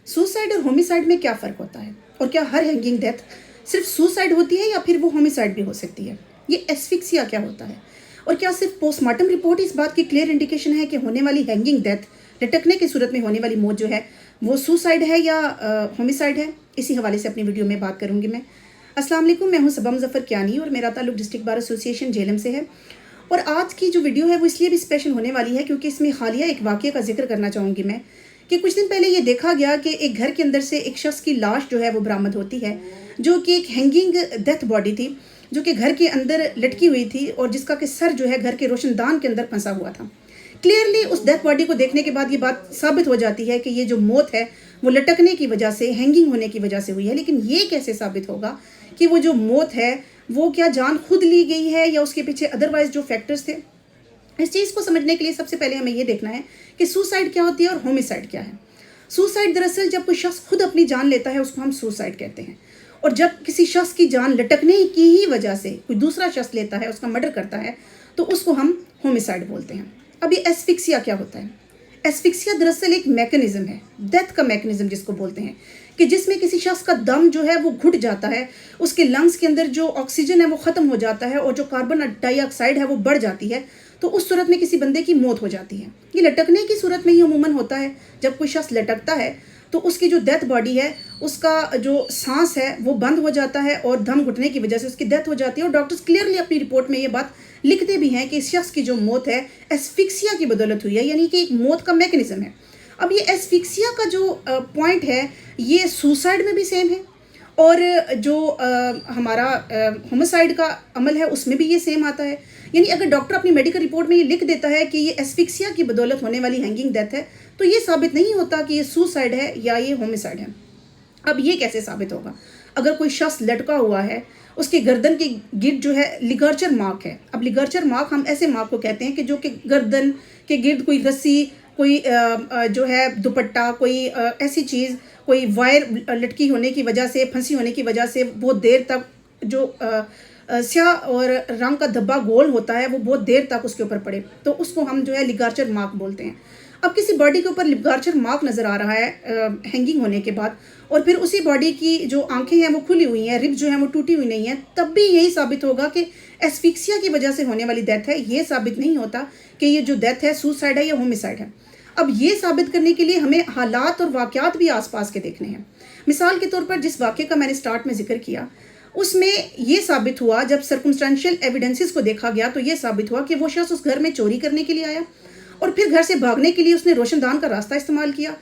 Suicide اور homicide میں کیا فرق ہوتا ہے؟ اور کیا ہر ہینگنگ ڈیتھ صرف سوسائڈ ہوتی ہے یا پھر وہ ہومیسائڈ بھی ہو سکتی ہے؟ یہ ایسفکسیا کیا ہوتا ہے؟ اور کیا صرف پوسٹ مارٹم رپورٹ اس بات کی کلیئر انڈیکیشن ہے کہ ہونے والی ہینگنگ ڈیتھ، لٹکنے کی صورت میں ہونے والی موت جو ہے وہ سوسائڈ ہے یا ہومیسائڈ ہے؟ اسی حوالے سے اپنی ویڈیو میں بات کروں گی میں۔ السلام علیکم، میں ہوں صبا مظفر کیانی اور میرا تعلق ڈسٹرکٹ بار ایسوسی ایشن جہلم سے ہے۔ اور آج کی جو ویڈیو ہے وہ اس لیے بھی اسپیشل ہونے والی ہے کیونکہ اس میں حالیہ ایک واقعے کا ذکر کرنا چاہوں گی میں کہ کچھ دن پہلے یہ دیکھا گیا کہ ایک گھر کے اندر سے ایک شخص کی لاش جو ہے وہ برآمد ہوتی ہے، جو کہ ایک ہینگنگ ڈیتھ باڈی تھی، جو کہ گھر کے اندر لٹکی ہوئی تھی اور جس کا کہ سر جو ہے گھر کے روشن دان کے اندر پھنسا ہوا تھا۔ کلیئرلی اس ڈیتھ باڈی کو دیکھنے کے بعد یہ بات ثابت ہو جاتی ہے کہ یہ جو موت ہے وہ لٹکنے کی وجہ سے، ہینگنگ ہونے کی وجہ سے ہوئی ہے۔ لیکن یہ کیسے ثابت ہوگا کہ وہ جو موت ہے وہ کیا جان خود لی گئی ہے یا اس کے پیچھے ادروائز جو فیکٹرز تھے؟ اس چیز کو سمجھنے کے لیے سب سے پہلے ہمیں یہ دیکھنا ہے کہ سوسائڈ کیا ہوتی ہے اور ہومیسائڈ کیا ہے۔ سوسائڈ دراصل جب کوئی شخص خود اپنی جان لیتا ہے اس کو ہم سوسائڈ کہتے ہیں، اور جب کسی شخص کی جان لٹکنے کی ہی وجہ سے کوئی دوسرا شخص لیتا ہے، اس کا مرڈر کرتا ہے، تو اس کو ہم ہومیسائڈ بولتے ہیں۔ اب یہ ایسفکسیا کیا ہوتا ہے؟ ایسفکسیا دراصل ایک میکنزم ہے، ڈیتھ کا میکنزم جس کو بولتے ہیں، کہ جس میں کسی شخص کا دم جو ہے وہ گھٹ جاتا ہے، اس کے لنگز کے اندر جو آکسیجن ہے وہ ختم ہو جاتا ہے اور جو کاربن ڈائی آکسائڈ ہے وہ بڑھ جاتی ہے، تو اس صورت میں کسی بندے کی موت ہو جاتی ہے۔ یہ لٹکنے کی صورت میں ہی عموماً ہوتا ہے۔ جب کوئی شخص لٹکتا ہے تو اس کی جو ڈیتھ باڈی ہے، اس کا جو سانس ہے وہ بند ہو جاتا ہے اور دم گھٹنے کی وجہ سے اس کی ڈیتھ ہو جاتی ہے، اور ڈاکٹرز کلیئرلی اپنی رپورٹ میں یہ بات لکھتے بھی ہیں کہ اس شخص کی جو موت ہے ایسفکسیا کی بدولت ہوئی ہے، یعنی کہ ایک موت کا میکنزم ہے۔ اب یہ ایسفکسیا کا جو پوائنٹ ہے یہ سوسائڈ میں بھی سیم ہے، اور جو ہمارا ہومیسائڈ کا عمل ہے اس میں بھی یہ سیم آتا ہے۔ یعنی اگر ڈاکٹر اپنی میڈیکل رپورٹ میں یہ لکھ دیتا ہے کہ یہ ایسفکسیا کی بدولت ہونے والی ہینگنگ ڈیتھ ہے، تو یہ ثابت نہیں ہوتا کہ یہ سوسائڈ ہے یا یہ ہومیسائڈ ہے۔ اب یہ کیسے ثابت ہوگا؟ اگر کوئی شخص لٹکا ہوا ہے، اس کے گردن کے گرد جو ہے لیگرچر مارک ہے۔ اب لیگرچر مارک ہم ایسے مارک کو کہتے ہیں کہ جو کہ گردن کے گرد کوئی رسی، کوئی جو ہے دوپٹہ، کوئی ایسی چیز، کوئی وائر لٹکی ہونے کی وجہ سے، پھنسی ہونے کی وجہ سے بہت دیر تک جو سیاہ اور رنگ کا دھبا گول ہوتا ہے وہ بہت دیر تک اس کے اوپر پڑے، تو اس کو ہم جو ہے لیگارچر مارک بولتے ہیں۔ اب کسی باڈی کے اوپر لیگارچر مارک نظر آ رہا ہے ہینگنگ ہونے کے بعد، اور پھر اسی باڈی کی جو آنکھیں ہیں وہ کھلی ہوئی ہیں، رب جو ہیں وہ ٹوٹی ہوئی نہیں ہیں، تب بھی یہی ثابت ہوگا کہ ایسفکسیا کی وجہ سے ہونے والی ڈیتھ ہے۔ یہ ثابت نہیں ہوتا کہ یہ جو ڈیتھ ہے سوسائڈ ہے یا ہومیسائڈ ہے۔ اب یہ ثابت کرنے کے لیے ہمیں حالات اور واقعات بھی آس پاس کے دیکھنے ہیں۔ مثال کے طور پر جس واقعے کا میں نے سٹارٹ میں ذکر کیا، اس میں یہ ثابت ہوا، جب سرکمسٹانشل ایویڈنسز کو دیکھا گیا تو یہ ثابت ہوا کہ وہ شخص اس گھر میں چوری کرنے کے لیے آیا، اور پھر گھر سے بھاگنے کے لیے اس نے روشن دان کا راستہ استعمال کیا،